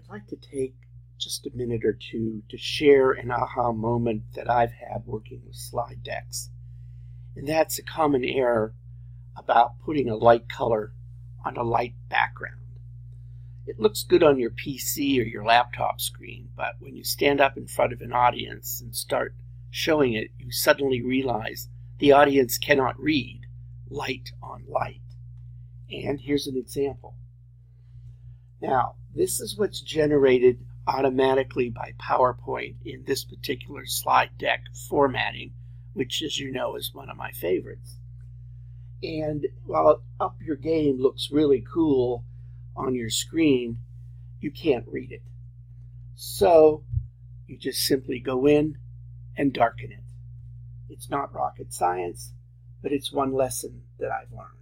I'd like to take just a minute or two to share an aha moment that I've had working with slide decks. And that's a common error about putting a light color on a light background. It looks good on your PC or your laptop screen, but when you stand up in front of an audience and start showing it, you suddenly realize the audience cannot read light on light. And here's an example. Now, this is what's generated automatically by PowerPoint in this particular slide deck formatting, which, as you know, is one of my favorites. And while Up Your Game looks really cool on your screen, you can't read it. So you just simply go in and darken it. It's not rocket science, but it's one lesson that I've learned.